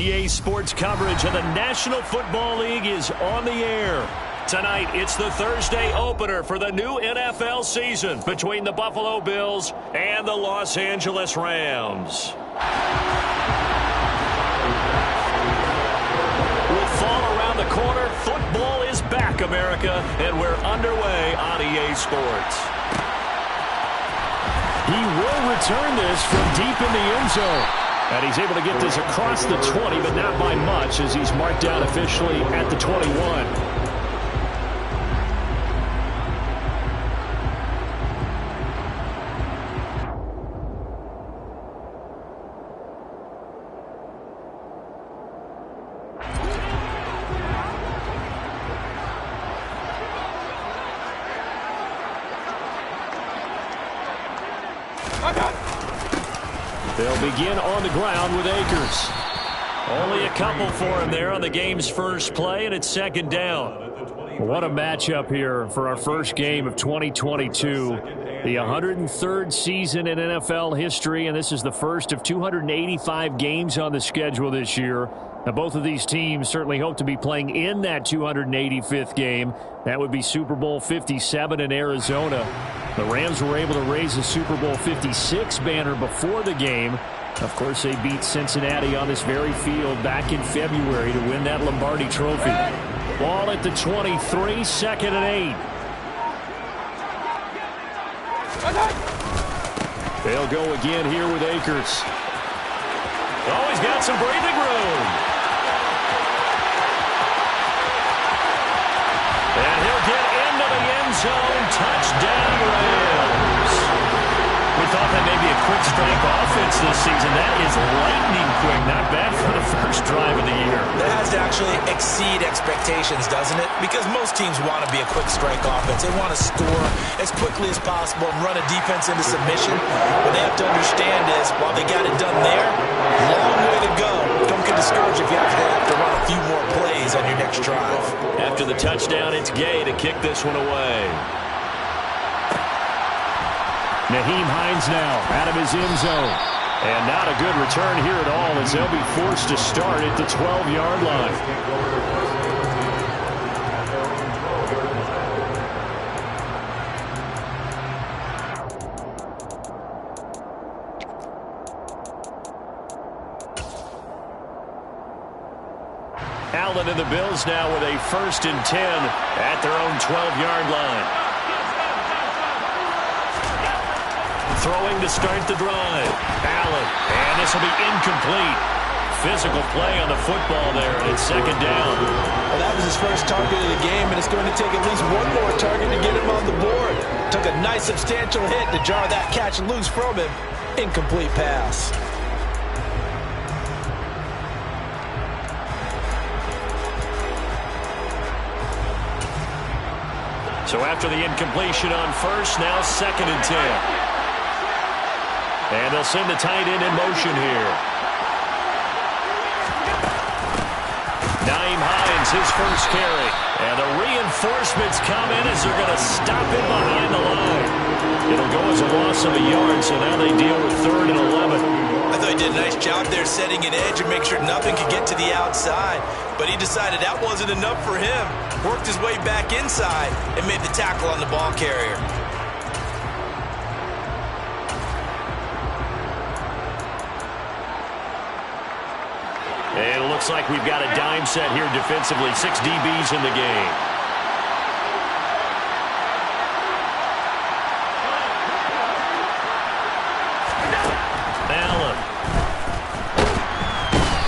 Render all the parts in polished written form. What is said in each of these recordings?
EA Sports coverage of the National Football League is on the air. Tonight, it's the Thursday opener for the new NFL season between the Buffalo Bills and the Los Angeles Rams. With fall around the corner, football is back, America, and we're underway on EA Sports. He will return this from deep in the end zone. And he's able to get this across the 20, but not by much, as he's marked down officially at the 21. They'll begin on the ground with Akers. Only a couple for him there on the game's first play, and it's second down. What a matchup here for our first game of 2022. The 103rd season in NFL history, and this is the first of 285 games on the schedule this year. Now, both of these teams certainly hope to be playing in that 285th game. That would be Super Bowl 57 in Arizona. The Rams were able to raise the Super Bowl 56 banner before the game. Of course, they beat Cincinnati on this very field back in February to win that Lombardi Trophy. Ball at the 23, second and 8. They'll go again here with Akers. Oh, he's got some breathing room. And he'll get into the end zone. Touchdown, Rams. We thought that may be a quick strike offense this season. That is lightning quick. Not bad for the first drive of the year. That has to actually exceed expectations, doesn't it? Because most teams want to be a quick strike offense. They want to score as quickly as possible and run a defense into submission. What they have to understand is, while they got it done there, long way to go. Don't get discouraged if you have to run a few more plays on your next drive. After the touchdown, it's Gay to kick this one away. Nyheim Hines now out of his end zone. And not a good return here at all, as they'll be forced to start at the 12-yard line. Allen and the Bills now with a 1st and 10 at their own 12-yard line. Throwing to start the drive. Allen, and this will be incomplete. Physical play on the football there, and it's second down. Well, that was his first target of the game, and it's going to take at least one more target to get him on the board. Took a nice substantial hit to jar that catch loose from him. Incomplete pass. So after the incompletion on first, now 2nd and 10. And they'll send the tight end in motion here. Nyheim Hines, his first carry. And the reinforcements come in as they're going to stop him behind the line. It'll go as a loss of a yard, so now they deal with 3rd and 11. I thought he did a nice job there setting an edge and make sure nothing could get to the outside. But he decided that wasn't enough for him. Worked his way back inside and made the tackle on the ball carrier. And it looks like we've got a dime set here defensively. 6 DBs in the game. Allen.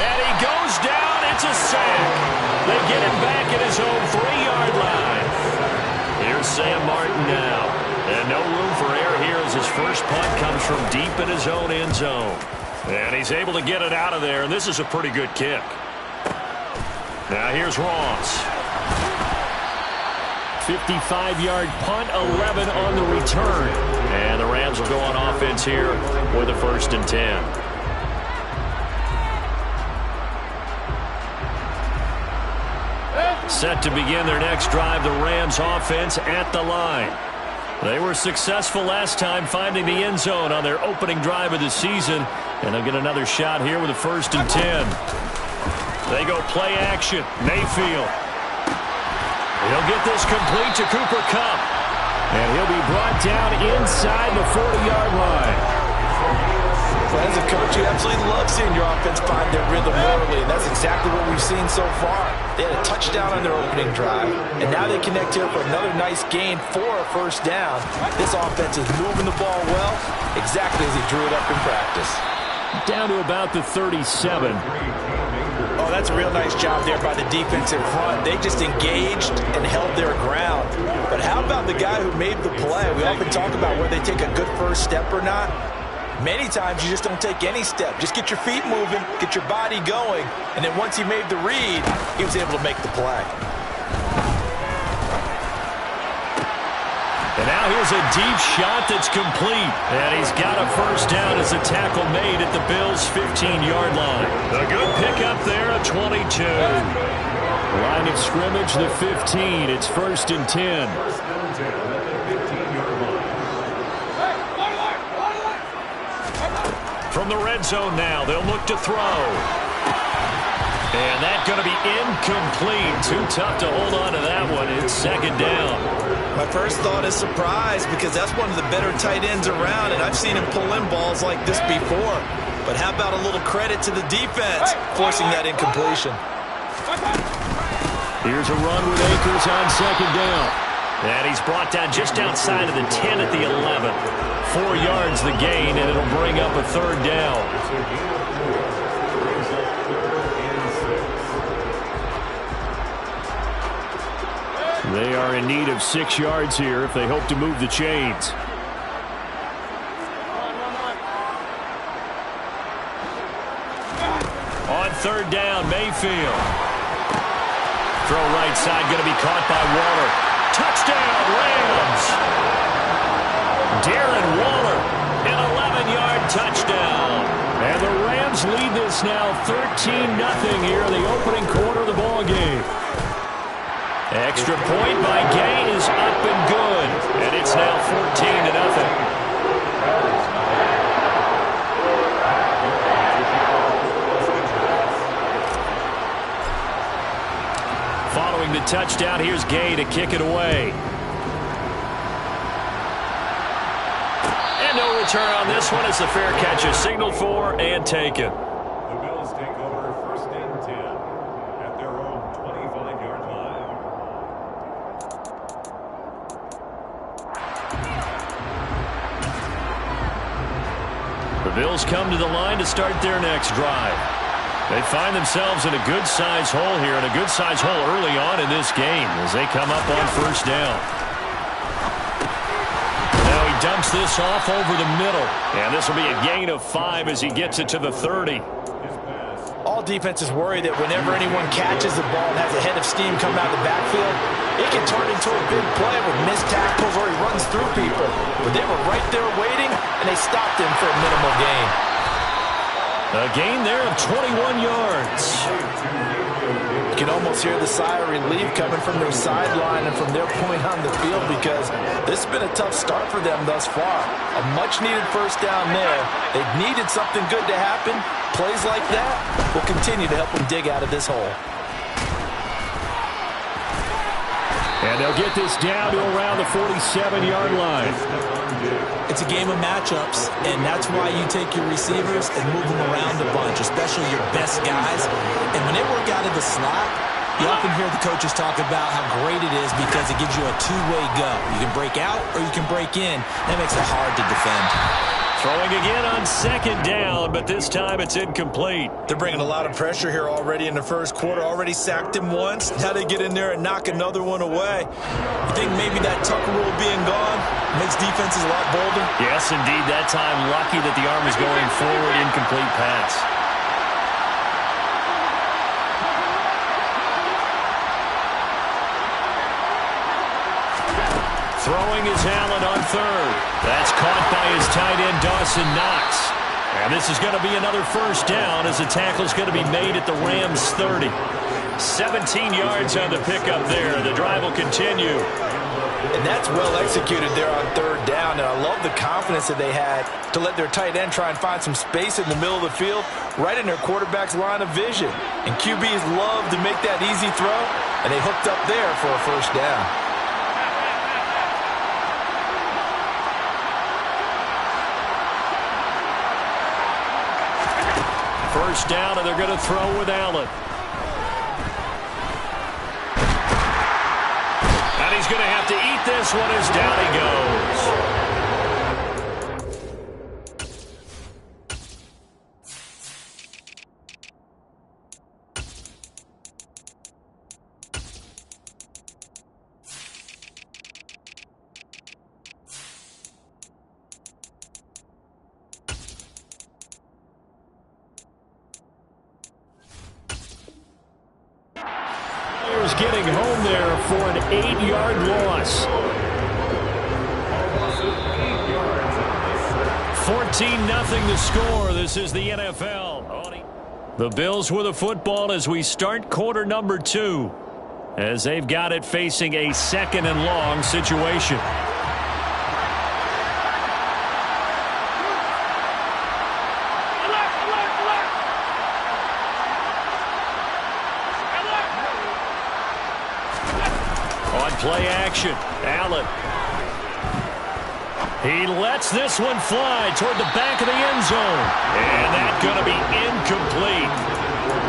And he goes down. It's a sack. They get him back at his own 3-yard line. Here's Sam Martin now. And no room for error here as his first punt comes from deep in his own end zone. And he's able to get it out of there, and this is a pretty good kick. Now here's Ross. 55-yard punt, 11 on the return. And the Rams will go on offense here with a 1st and 10. Set to begin their next drive, the Rams offense at the line. They were successful last time finding the end zone on their opening drive of the season. And they'll get another shot here with a 1st and 10. They go play action. Mayfield. He'll get this complete to Cooper Kupp. And he'll be brought down inside the 40-yard line. Well, as a coach, you absolutely love seeing your offense find their rhythm early, and that's exactly what we've seen so far. They had a touchdown on their opening drive, and now they connect here for another nice gain for a first down. This offense is moving the ball well, exactly as he drew it up in practice. Down to about the 37. Oh, that's a real nice job there by the defense in front. They just engaged and held their ground. But how about the guy who made the play? We often talk about whether they take a good first step or not. Many times you just don't take any step. Just get your feet moving, get your body going, and then once he made the read, he was able to make the play. And now here's a deep shot that's complete. And he's got a first down as a tackle made at the Bills' 15-yard line. A good pickup there at 22. Line of scrimmage, the 15. It's 1st and 10. From the red zone now, they'll look to throw. And that's going to be incomplete. Too tough to hold on to that one. It's 2nd down. My first thought is surprise because that's one of the better tight ends around, and I've seen him pull in balls like this before. But how about a little credit to the defense forcing that incompletion? Here's a run with Akers on 2nd down. And he's brought down just outside of the 10 at the 11. 4 yards the gain, and it'll bring up a 3rd down. They are in need of 6 yards here if they hope to move the chains. On 3rd down, Mayfield. Throw right side, going to be caught by Waller. Touchdown, Rams! Darren Waller, an 11-yard touchdown. And the Rams lead this now 13-0 here in the opening quarter of the ball game. Extra point by Gay is up and good. And it's now 14-0. Following the touchdown, here's Gay to kick it away. And no return on this one as the fair catch is signaled for and taken. The Bills take over 1st and 10 at their own 25-yard line. The Bills come to the line to start their next drive. They find themselves in a good-sized hole here, and a good-sized hole early on in this game as they come up on 1st down. Now he dumps this off over the middle, and this will be a gain of 5 as he gets it to the 30. All defenses worry that whenever anyone catches the ball and has a head of steam coming out of the backfield, it can turn into a big play with missed tackles or he runs through people. But they were right there waiting, and they stopped him for a minimal gain. A gain there of 21 yards. You can almost hear the sigh of relief coming from their sideline and from their point on the field because this has been a tough start for them thus far. A much-needed first down there. They've needed something good to happen. Plays like that will continue to help them dig out of this hole. And they'll get this down to around the 47-yard line. It's a game of matchups, and that's why you take your receivers and move them around a bunch, especially your best guys. And when they work out of the slot, you often hear the coaches talk about how great it is because it gives you a two-way go. You can break out or you can break in. That makes it hard to defend. Throwing again on 2nd down, but this time it's incomplete. They're bringing a lot of pressure here already in the first quarter. Already sacked him once. Now they get in there and knock another one away. You think maybe that Tucker rule being gone makes defenses a lot bolder? Yes, indeed. That time lucky that the arm is going forward. Incomplete pass. Throwing is Allen on 3rd. That's caught by his tight end, Dawson Knox. And this is going to be another first down as the tackle is going to be made at the Rams' 30. 17 yards on the pickup there. The drive will continue. And that's well executed there on third down. And I love the confidence that they had to let their tight end try and find some space in the middle of the field, right in their quarterback's line of vision. And QBs love to make that easy throw, and they hooked up there for a first down. First down, and they're going to throw with Allen. And he's going to have to eat this one as down he goes. Getting home there for an 8-yard loss. 14-0 the score. This is the NFL. The Bills with the football as we start quarter number 2, as they've got it facing a 2nd and long situation. Play action. Allen. He lets this one fly toward the back of the end zone. And that's going to be incomplete.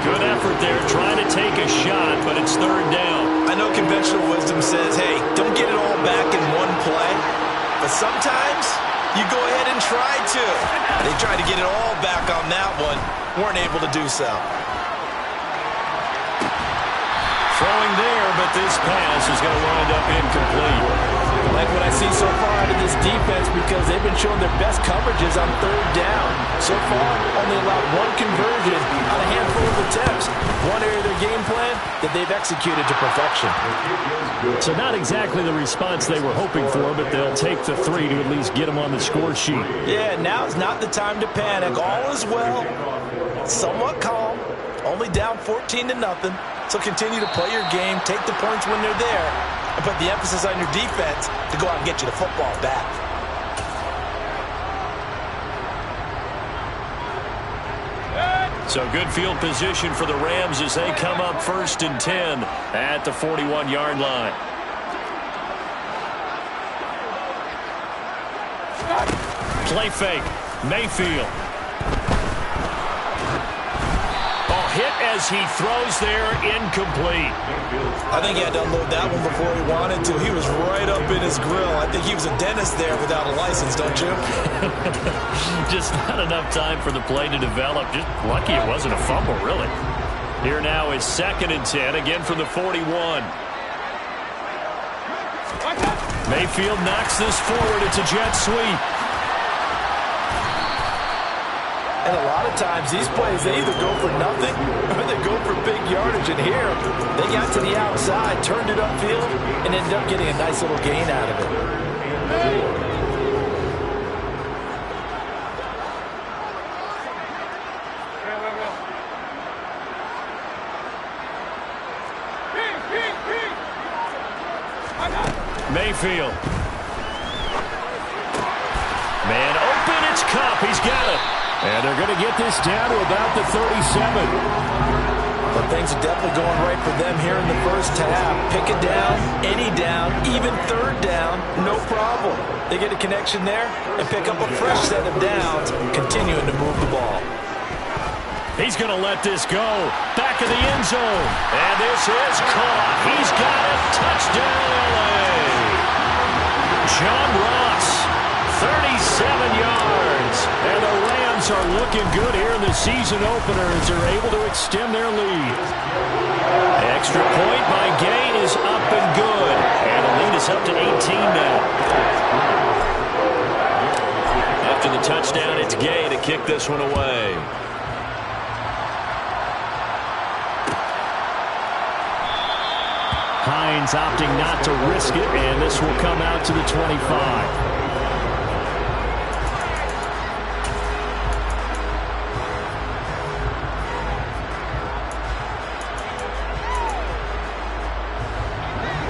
Good effort there trying to take a shot, but it's third down. I know conventional wisdom says, hey, don't get it all back in one play. But sometimes you go ahead and try to. They tried to get it all back on that one. Weren't able to do so. Throwing there, but this pass is going to wind up incomplete. I like what I see so far out of this defense because they've been showing their best coverages on third down. So far, only allowed one conversion on a handful of attempts. One area of their game plan that they've executed to perfection. So not exactly the response they were hoping for, but they'll take the 3 to at least get them on the score sheet. Yeah, now's not the time to panic. All is well. Somewhat calm. Only down 14-0. So continue to play your game, take the points when they're there, and put the emphasis on your defense to go out and get you the football back. So good field position for the Rams as they come up 1st and 10 at the 41-yard line. Play fake. Mayfield. Hit as he throws there, incomplete. I think he had to unload that one before he wanted to. He was right up in his grill. I think he was a dentist there without a license, don't you? Just not enough time for the play to develop. Just lucky it wasn't a fumble, really. Here now is 2nd and 10, again from the 41. Mayfield knocks this forward. It's a jet sweep. And a lot of times, these plays, they either go for nothing or they go for big yardage. And here, they got to the outside, turned it upfield, and ended up getting a nice little gain out of it. Mayfield. Man open, it's Kupp. He's got it. And they're going to get this down to about the 37. But things are definitely going right for them here in the first half. Pick it down, any down, even third down, no problem. They get a connection there and pick up a fresh set of downs, continuing to move the ball. He's going to let this go. Back of the end zone. And this is caught. He's got it. Touchdown, LA. John Ross, 37 yards. And the Rams are looking good here in the season opener as they're able to extend their lead. Extra point by Gay is up and good. And the lead is up to 18 now. After the touchdown, it's Gay to kick this one away. Hines opting not to risk it, and this will come out to the 25.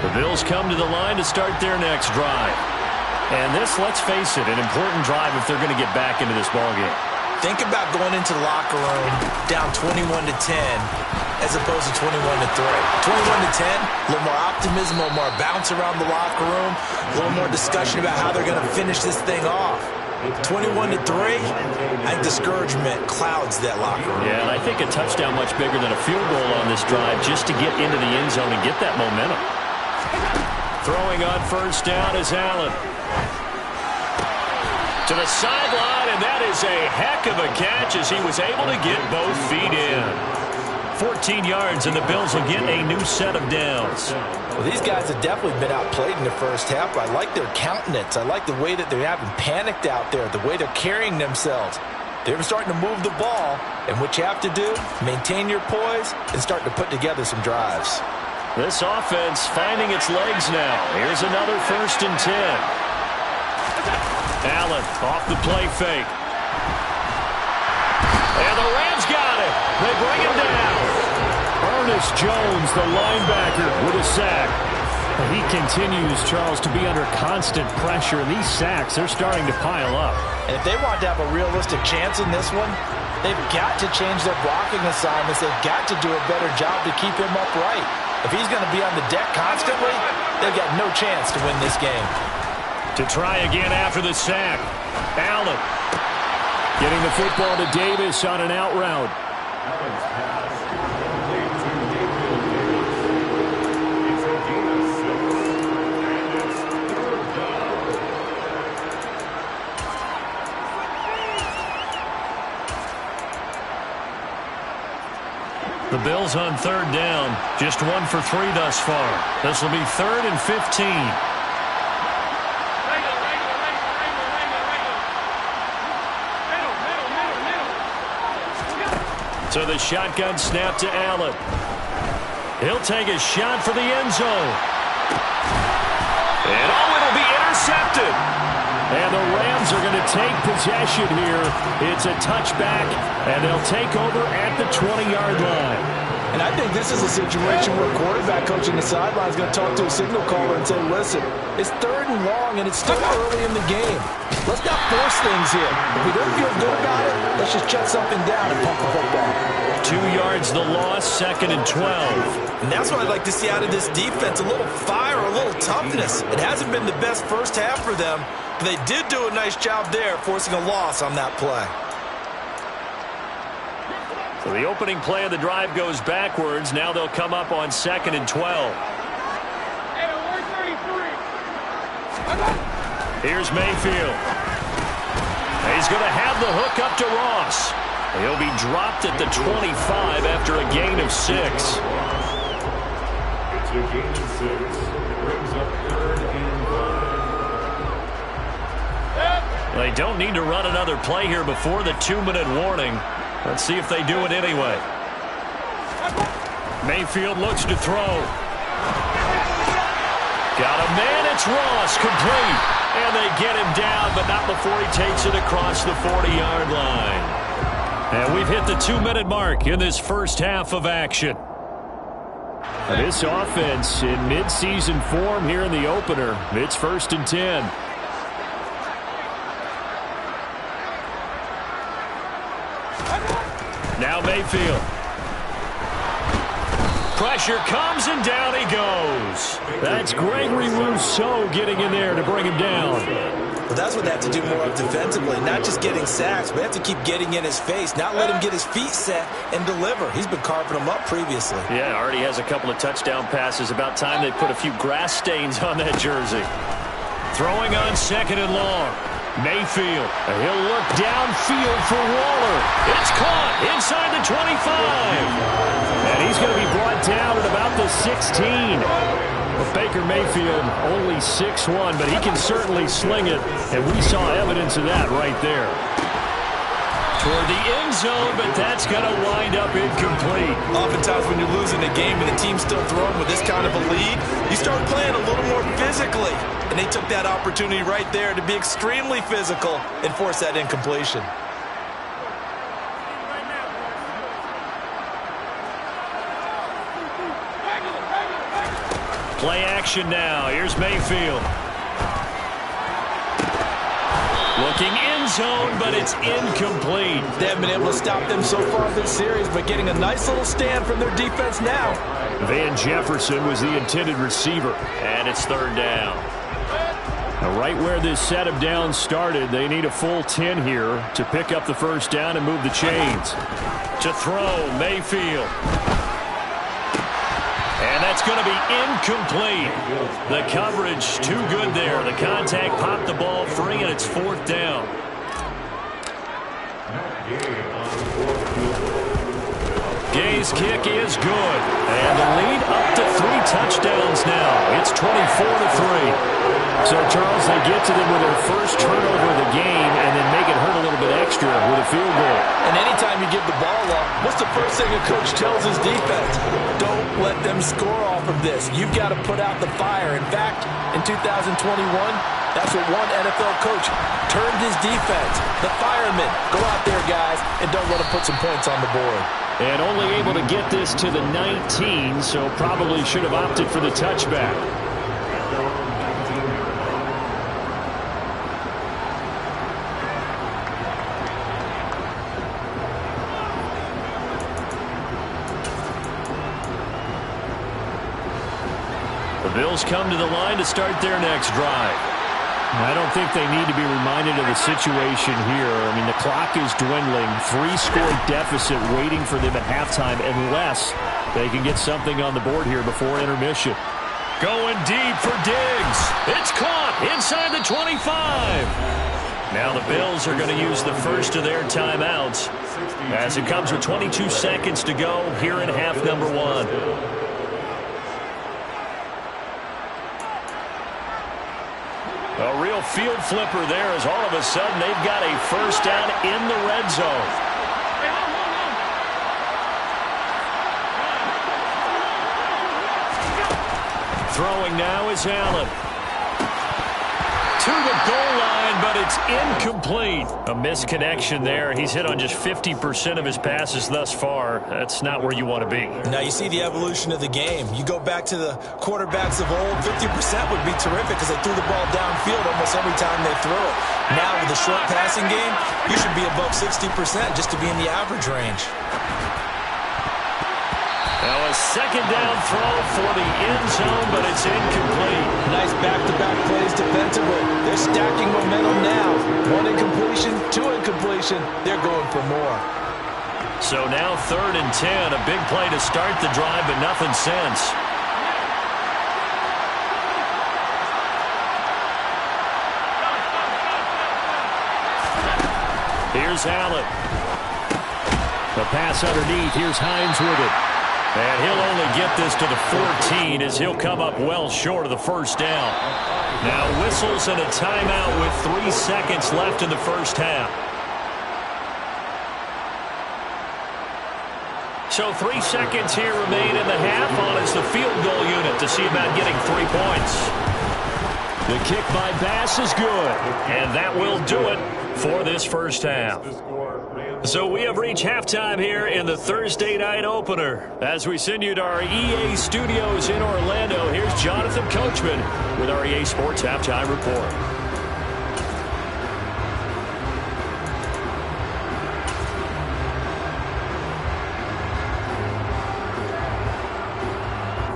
The Bills come to the line to start their next drive. And this, let's face it, an important drive if they're going to get back into this ballgame. Think about going into the locker room down 21-10 as opposed to 21-3. 21-10, a little more optimism, a little more bounce around the locker room, a little more discussion about how they're going to finish this thing off. 21-3, I think discouragement clouds that locker room. Yeah, and I think a touchdown much bigger than a field goal on this drive just to get into the end zone and get that momentum. Throwing on first down is Allen. To the sideline, and that is a heck of a catch as he was able to get both feet in. 14 yards, and the Bills will get a new set of downs. Well, these guys have definitely been outplayed in the first half. I like their countenance. I like the way that they haven't panicked out there, the way they're carrying themselves. They're starting to move the ball, and what you have to do, maintain your poise and start to put together some drives. This offense finding its legs now. Here's another 1st and 10. Allen off the play fake. And the Rams got it. They bring him down. Ernest Jones, the linebacker, with a sack. He continues, Charles, to be under constant pressure, and these sacks, they're starting to pile up. And if they want to have a realistic chance in this one, they've got to change their blocking assignments. They've got to do a better job to keep him upright. If he's going to be on the deck constantly, they've got no chance to win this game. To try again after the sack. Allen getting the football to Davis on an out route. The Bills on 3rd down. Just 1 for 3 thus far. This will be 3rd and 15. So the shotgun snap to Allen. He'll take a shot for the end zone. And it'll be intercepted. And the Rams are going to take possession here. It's a touchback, and they'll take over at the 20-yard line. And I think this is a situation where a quarterback coach in the sideline is going to talk to a signal caller and say, listen, it's 3rd and long, and it's still early in the game. Let's not force things here. If we don't feel good about it, let's just shut something down and pump the football. 2 yards the loss, 2nd and 12. And that's what I'd like to see out of this defense, a little fire, a little toughness. It hasn't been the best first half for them, but they did do a nice job there, forcing a loss on that play. So the opening play of the drive goes backwards. Now they'll come up on 2nd and 12. Here's Mayfield. He's going to have the hook up to Ross. He'll be dropped at the 25 after a gain of 6. It's a gain of 6. Brings up 3rd and 5. They don't need to run another play here before the 2-minute warning. Let's see if they do it anyway. Mayfield looks to throw. Got a man, it's Ross, complete. And they get him down, but not before he takes it across the 40-yard line. And we've hit the 2-minute mark in this first half of action. This offense in midseason form here in the opener. It's 1st and 10. Now Mayfield. Pressure comes, and down he goes. That's Gregory Rousseau getting in there to bring him down. Well, that's what they have to do more of defensively, not just getting sacks, but they have to keep getting in his face, not let him get his feet set and deliver. He's been carving them up previously. Yeah, already has a couple of touchdown passes. About time they put a few grass stains on that jersey. Throwing on 2nd and long. Mayfield. He'll look downfield for Waller. It's caught inside the 25. And he's going to be brought down at about the 16. But Baker Mayfield only 6'1", but he can certainly sling it. And we saw evidence of that right there. Toward the end zone, but that's going to wind up incomplete. Oftentimes when you're losing a game and the team's still throwing with this kind of a lead, you start playing a little more physically. And they took that opportunity right there to be extremely physical and force that incompletion. Play action now. Here's Mayfield. Looking end zone, but it's incomplete. They haven't been able to stop them so far this series, but getting a nice little stand from their defense now. Van Jefferson was the intended receiver, and it's third down. Now, right where this set of downs started, they need a full 10 here to pick up the first down and move the chains. To throw, Mayfield. And that's going to be incomplete. The coverage too good there. The contact popped the ball free, and it's fourth down. Gay's kick is good. And the lead up to 3 touchdowns now. It's 24-3. So, Charles, they get to them with their first turnover of the game and then make it hurt a little bit extra with a field goal. And anytime you give the ball up, what's the first thing a coach tells his defense? Don't let them score off of this. You've got to put out the fire. In fact, in 2021, that's what one NFL coach termed his defense. The firemen. Go out there, guys, and don't let them put some points on the board. And only able to get this to the 19, so probably should have opted for the touchback. The Bills come to the line to start their next drive. I don't think they need to be reminded of the situation here. I mean, the clock is dwindling. 3-score deficit waiting for them at halftime unless they can get something on the board here before intermission. Going deep for Diggs. It's caught inside the 25. Now the Bills are going to use the first of their timeouts as it comes with 22 seconds to go here in half number 1. A real field flipper there as all of a sudden they've got a first down in the red zone. Throwing now is Allen. To the goal line, but it's incomplete. A misconnection there. He's hit on just 50% of his passes thus far. That's not where you want to be. Now you see the evolution of the game. You go back to the quarterbacks of old, 50% would be terrific because they threw the ball downfield almost every time they threw it. Now with the short passing game, you should be above 60% just to be in the average range. Now a second down throw for the end zone, but it's incomplete. Nice back-to-back plays defensively. They're stacking momentum now. 1 incompletion, 2 incompletion. They're going for more. So now 3rd and 10. A big play to start the drive, but nothing since. Here's Allen. The pass underneath. Here's Hines with it. And he'll only get this to the 14 as he'll come up well short of the first down. Now whistles and a timeout with 3 seconds left in the first half. So 3 seconds here remain in the half on as the field goal unit to see about getting 3 points. The kick by Bass is good, and that will do it for this first half. So we have reached halftime here in the Thursday night opener. As we send you to our EA studios in Orlando, here's Jonathan Coachman with our EA Sports Halftime Report.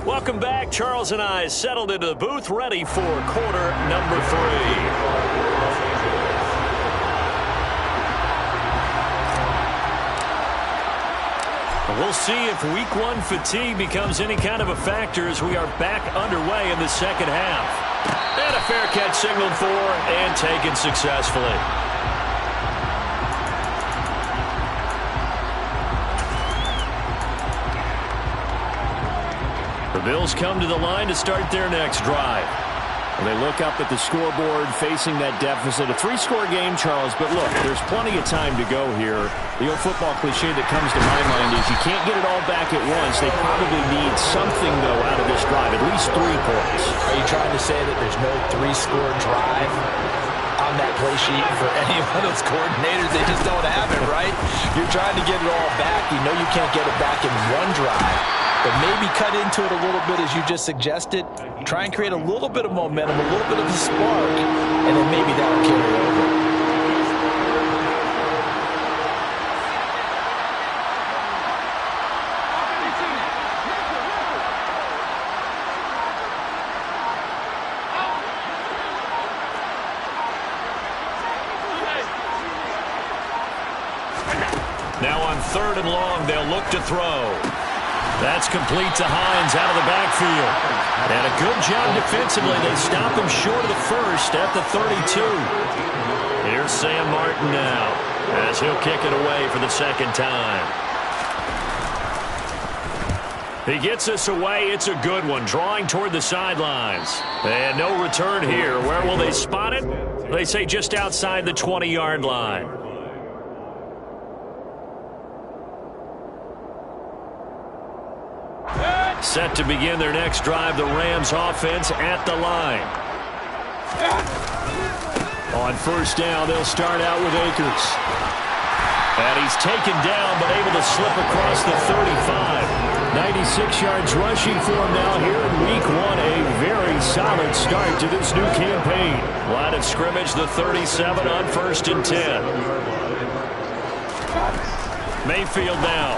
Welcome back. Charles and I settled into the booth, ready for quarter number 3. We'll see if week 1 fatigue becomes any kind of a factor as we are back underway in the second half. And a fair catch signaled for and taken successfully. The Bills come to the line to start their next drive. They look up at the scoreboard facing that deficit. A 3-score game, Charles, but look, there's plenty of time to go here. The old football cliche that comes to my mind is you can't get it all back at once. They probably need something, though, out of this drive, at least 3 points. Are you trying to say that there's no 3-score drive on that play sheet for any of those coordinators? They just don't have it, right? You're trying to get it all back. You know you can't get it back in 1 drive. but maybe cut into it a little bit as you just suggested. Try and create a little bit of momentum, a little bit of a spark, and then maybe that'll carry over. Now on 3rd and long, they'll look to throw. That's complete to Hines out of the backfield. And a good job defensively. They stop him short of the first at the 32. Here's Sam Martin now as he'll kick it away for the second time. He gets us away. It's a good one, drawing toward the sidelines. And no return here. Where will they spot it? They say just outside the 20-yard line. Set to begin their next drive, the Rams offense at the line. On 1st down, they'll start out with Akers. And he's taken down, but able to slip across the 35. 96 yards rushing for him now here in week 1. A very solid start to this new campaign. Line of scrimmage, the 37 on 1st and 10. Mayfield now.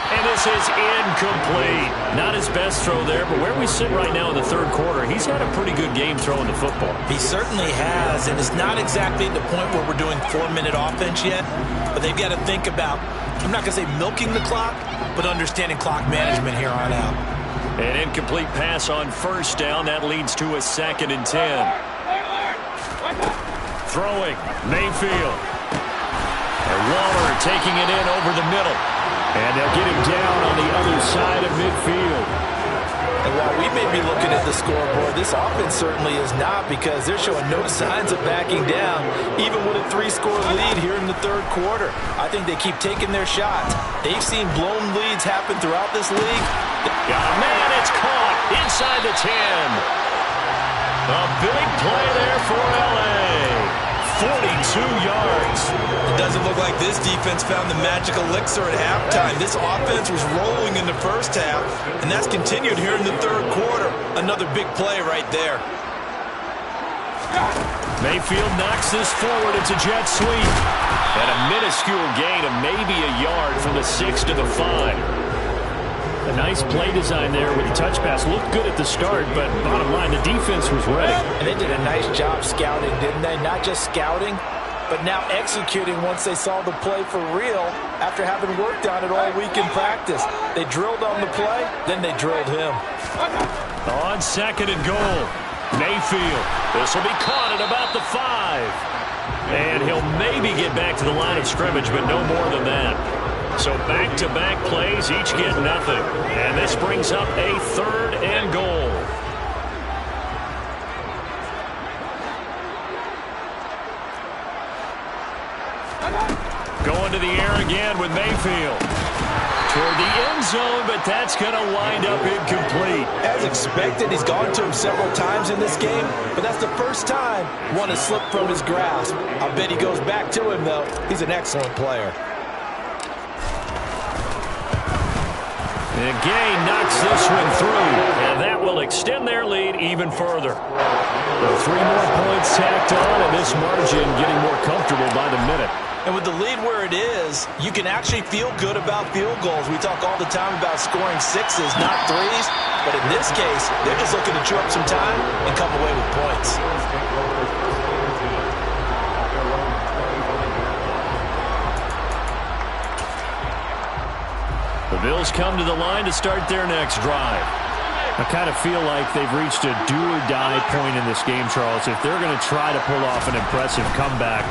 And this is incomplete. Not his best throw there, but where we sit right now in the 3rd quarter, he's had a pretty good game throwing the football. He certainly has, and it's not exactly at the point where we're doing 4-minute offense yet, but they've got to think about, I'm not going to say milking the clock, but understanding clock management here on out. An incomplete pass on 1st down. That leads to a 2nd and 10. Throwing, Mayfield. And Waller taking it in over the middle. And they'll get him down on the other side of midfield. And while we may be looking at the scoreboard, this offense certainly is not, because they're showing no signs of backing down, even with a 3-score lead here in the 3rd quarter. I think they keep taking their shots. They've seen blown leads happen throughout this league. Got a man, it's caught inside the 10. A big play there for L.A. 42 yards. It doesn't look like this defense found the magic elixir at halftime. This offense was rolling in the first half, and that's continued here in the 3rd quarter. Another big play right there. Mayfield knocks this forward. It's a jet sweep. And a minuscule gain of maybe a yard from the 6 to the 5. A nice play design there with the touch pass. Looked good at the start, but bottom line, the defense was ready. And they did a nice job scouting, didn't they? Not just scouting, but now executing once they saw the play for real after having worked on it all week in practice. They drilled on the play, then they drilled him. On 2nd and goal, Mayfield. This will be caught at about the 5. And he'll maybe get back to the line of scrimmage, but no more than that. So back-to-back plays, each get nothing. And this brings up a 3rd and goal. Going to the air again with Mayfield. Toward the end zone, but that's going to wind up incomplete. As expected, he's gone to him several times in this game, but that's the first time one has slipped from his grasp. I bet he goes back to him, though. He's an excellent player. And Gay knocks this one through, and that will extend their lead even further. 3 more points tacked on, and this margin getting more comfortable by the minute. And with the lead where it is, you can actually feel good about field goals. We talk all the time about scoring 6s, not 3s. But in this case, they're just looking to chew up some time and come away with points. The Bills come to the line to start their next drive. I kind of feel like they've reached a do-or-die point in this game, Charles. If they're going to try to pull off an impressive comeback,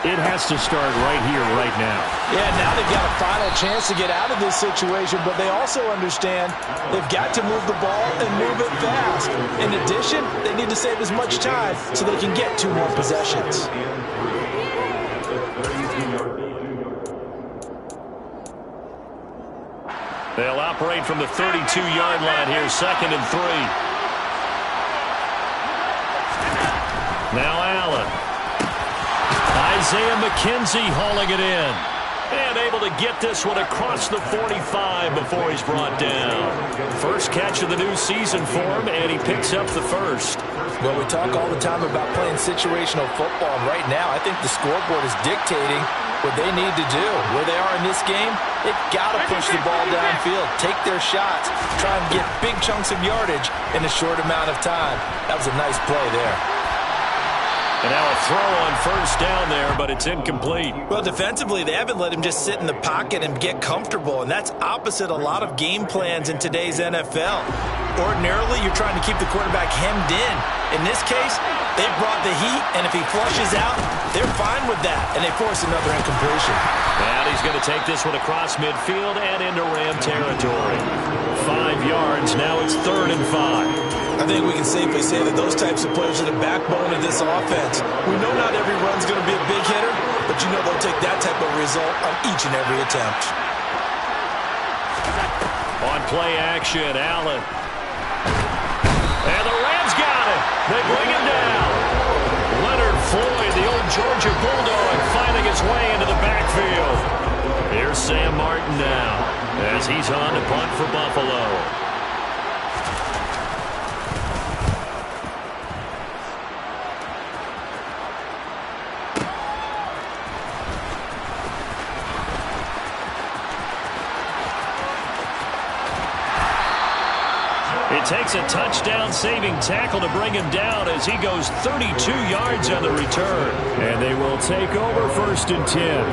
it has to start right here, right now. Yeah, now they've got a final chance to get out of this situation, but they also understand they've got to move the ball and move it fast. In addition, they need to save as much time so they can get 2 more possessions. They'll operate from the 32-yard line here, 2nd and 3. Now Allen. Isaiah McKenzie hauling it in. And able to get this one across the 45 before he's brought down. First catch of the new season for him, and he picks up the first. Well, we talk all the time about playing situational football, and right now I think the scoreboard is dictating what they need to do. Where they are in this game, they've got to push the ball downfield, take their shots, try and get big chunks of yardage in a short amount of time. That was a nice play there. And now a throw on first down there, but it's incomplete. Well, defensively, they haven't let him just sit in the pocket and get comfortable, and that's opposite a lot of game plans in today's NFL. Ordinarily, you're trying to keep the quarterback hemmed in. In this case, they brought the heat, and if he flushes out, they're fine with that, and they force another incompletion. And he's going to take this one across midfield and into Ram territory. 5 yards, now it's 3rd and 5. I think we can safely say that those types of players are the backbone of this offense. We know not every run's going to be a big hitter, but you know they'll take that type of result on each and every attempt. On play action, Allen. And the Rams got it. They bring him down. Leonard Floyd, the old Georgia Bulldog, finding his way into the backfield. Here's Sam Martin now as he's on to punt for Buffalo. It takes a touchdown-saving tackle to bring him down as he goes 32 yards on the return. And they will take over 1st and 10.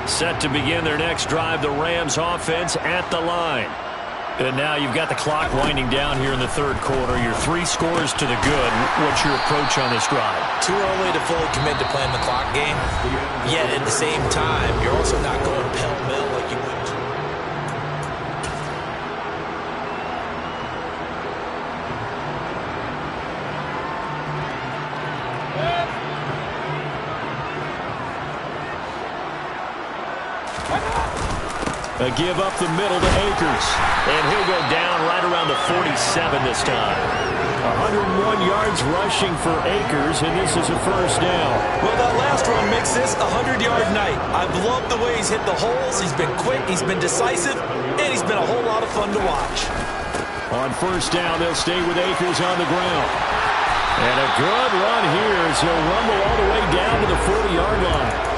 Set to begin their next drive, the Rams offense at the line. And now you've got the clock winding down here in the 3rd quarter. Your 3 scores to the good. What's your approach on this drive? Too early to fully commit to playing the clock game. Yet at the same time, you're also not going pell-mell like you would. A give up the middle to Akers. And he'll go down right around the 47 this time. 101 yards rushing for Akers, and this is a 1st down. Well, that last run makes this a 100-yard night. I've loved the way he's hit the holes. He's been quick, he's been decisive, and he's been a whole lot of fun to watch. On 1st down, they'll stay with Akers on the ground. And a good run here as he'll rumble all the way down to the 40-yard line.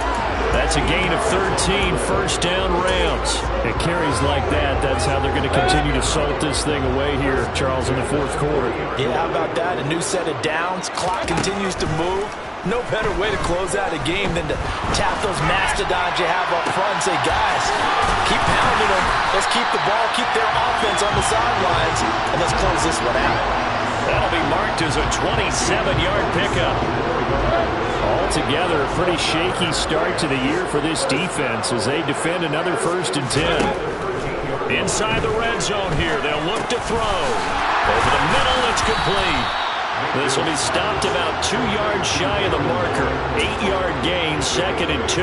That's a gain of 13, 1st down Rams. It carries like that. That's how they're going to continue to salt this thing away here, Charles, in the 4th quarter. Yeah, how about that? A new set of downs. Clock continues to move. No better way to close out a game than to tap those mastodons you have up front and say, guys, keep pounding them. Let's keep the ball, keep their offense on the sidelines, and let's close this one out. That'll be marked as a 27-yard pickup. Altogether, a pretty shaky start to the year for this defense as they defend another 1st and 10. Inside the red zone here, they'll look to throw. Over the middle, it's complete. This will be stopped about 2 yards shy of the marker. 8-yard gain, 2nd and 2.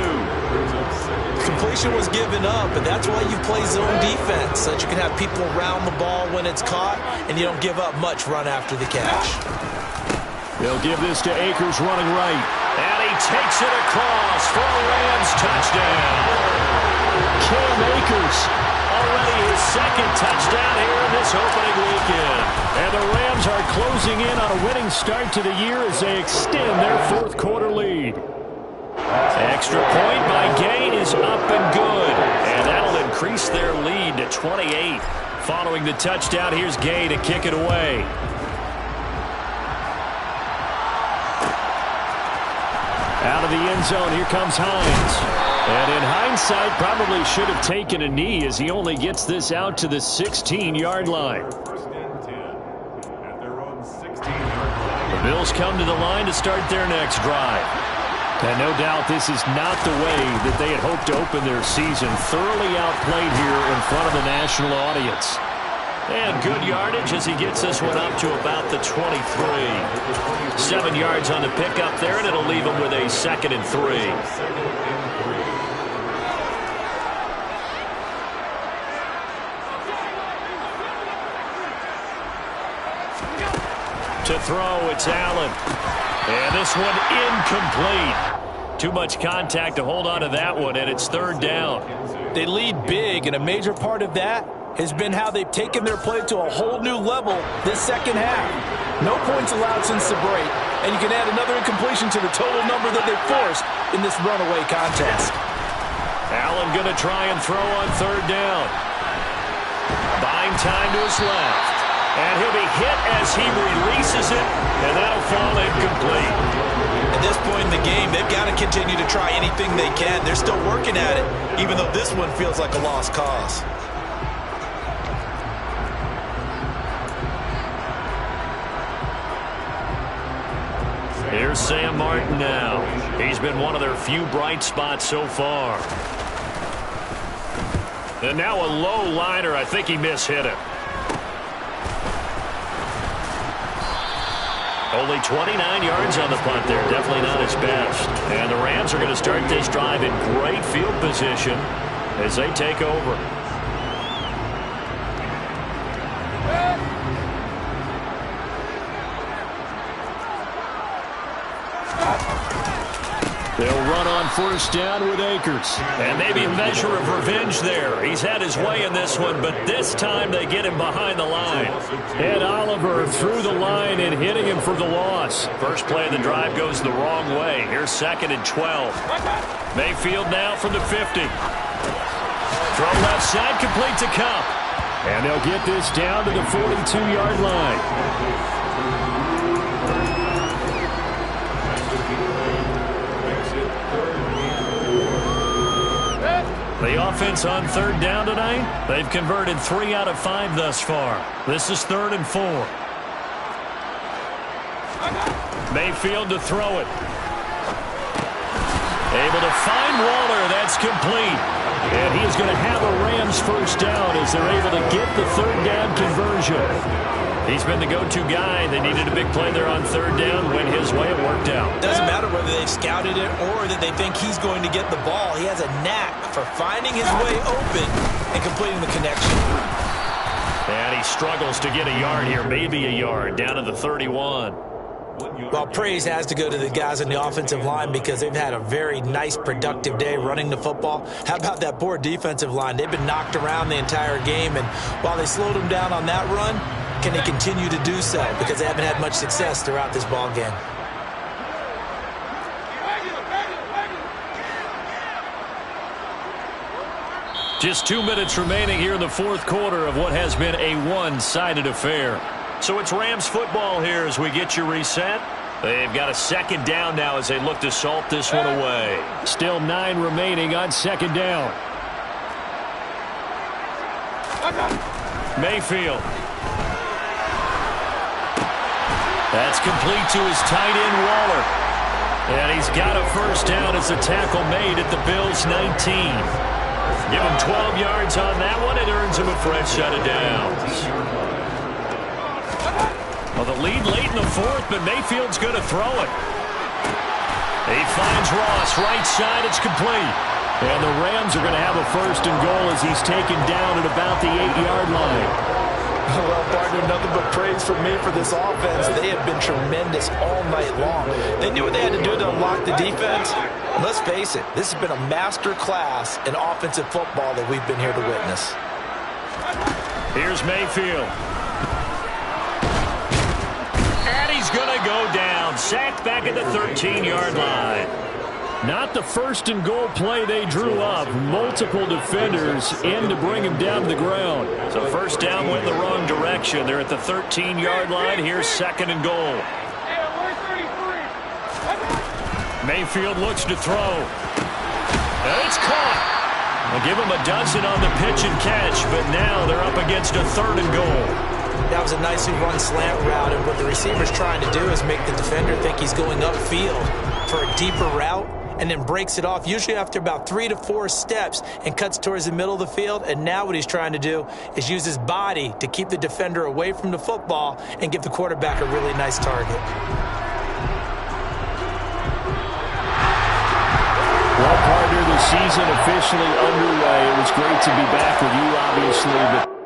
Completion was given up, and that's why you play zone defense, so that you can have people around the ball when it's caught, and you don't give up much run after the catch. They'll give this to Akers running right. And he takes it across for a Rams touchdown. Cam Akers, already his 2nd touchdown here in this opening weekend. And the Rams are closing in on a winning start to the year as they extend their 4th quarter lead. Extra point by Gain is up and good. And that'll increase their lead to 28. Following the touchdown, here's Gain to kick it away. Out of the end zone, here comes Hines. And in hindsight, probably should have taken a knee as he only gets this out to the 16-yard line. 1st and 10 at their own 16-yard line. The Bills come to the line to start their next drive. And no doubt this is not the way that they had hoped to open their season. Thoroughly outplayed here in front of the national audience. And good yardage as he gets this one up to about the 23. 7 yards on the pickup there, and it'll leave him with a 2nd and 3. To throw, it's Allen. And this one incomplete. Too much contact to hold on to that one, and it's third down. They lead big, and a major part of that has been how they've taken their play to a whole new level this second half. No points allowed since the break, and you can add another incompletion to the total number that they forced in this runaway contest. Allen going to try and throw on third down. Buying time to his left. And he'll be hit as he releases it, and that'll fall incomplete. At this point in the game, they've got to continue to try anything they can. They're still working at it, even though this one feels like a lost cause. Here's Sam Martin now. He's been one of their few bright spots so far. And now a low liner. I think he mishit it. Only 29 yards on the punt there. Definitely not his best. And the Rams are going to start this drive in great field position as they take over. They'll run on first down with Akers. And maybe a measure of revenge there. He's had his way in this one, but this time they get him behind the line. Ed Oliver through the line and hitting him for the loss. First play of the drive goes the wrong way. Here's 2nd and 12. Mayfield now from the 50. Throw left side, complete to Kupp. And they'll get this down to the 42-yard line. The offense on third down tonight, they've converted 3 out of 5 thus far. This is 3rd and 4. Mayfield to throw it. Able to find Waller. That's complete. And he is going to have a Rams first down as they're able to get the third down conversion. He's been the go-to guy. They needed a big play there on third down. Went his way. It worked out. Doesn't matter whether they've scouted it or that they think he's going to get the ball. He has a knack for finding his way open and completing the connection. And he struggles to get a yard here. Maybe a yard. Down to the 31. Well, praise has to go to the guys on the offensive line because they've had a very nice, productive day running the football. How about that poor defensive line? They've been knocked around the entire game, and while they slowed them down on that run, can they continue to do so? Because they haven't had much success throughout this ball game. Just 2 minutes remaining here in the fourth quarter of what has been a one-sided affair. So it's Rams football here as we get you reset. They've got a second down now as they look to salt this one away. Still 9 remaining on second down. Mayfield. That's complete to his tight end, Waller. And he's got a first down as the tackle made at the Bills' 19. Give him 12 yards on that one. It earns him a fresh set of downs. Well, the lead late in the fourth, but Mayfield's going to throw it. He finds Ross, right side, it's complete. And the Rams are going to have a first and goal as he's taken down at about the 8-yard line. Well, partner, nothing but praise from me for this offense. They have been tremendous all night long. They knew what they had to do to unlock the defense. And let's face it, this has been a master class in offensive football that we've been here to witness. Here's Mayfield. And he's going to go down. Sacked back at the 13-yard line. Not the first and goal play they drew up. Multiple defenders in to bring him down to the ground. So first down went in the wrong direction. They're at the 13-yard line. Here's 2nd and goal. Mayfield looks to throw. And it's caught. They'll give him a dozen on the pitch and catch, but now they're up against a 3rd and goal. That was a nicely run slant route, and what the receiver's trying to do is make the defender think he's going upfield for a deeper route, and then breaks it off, usually after about 3 to 4 steps, and cuts towards the middle of the field. And now what he's trying to do is use his body to keep the defender away from the football and give the quarterback a really nice target. Well, partner, the season officially underway. It was great to be back with you, obviously, but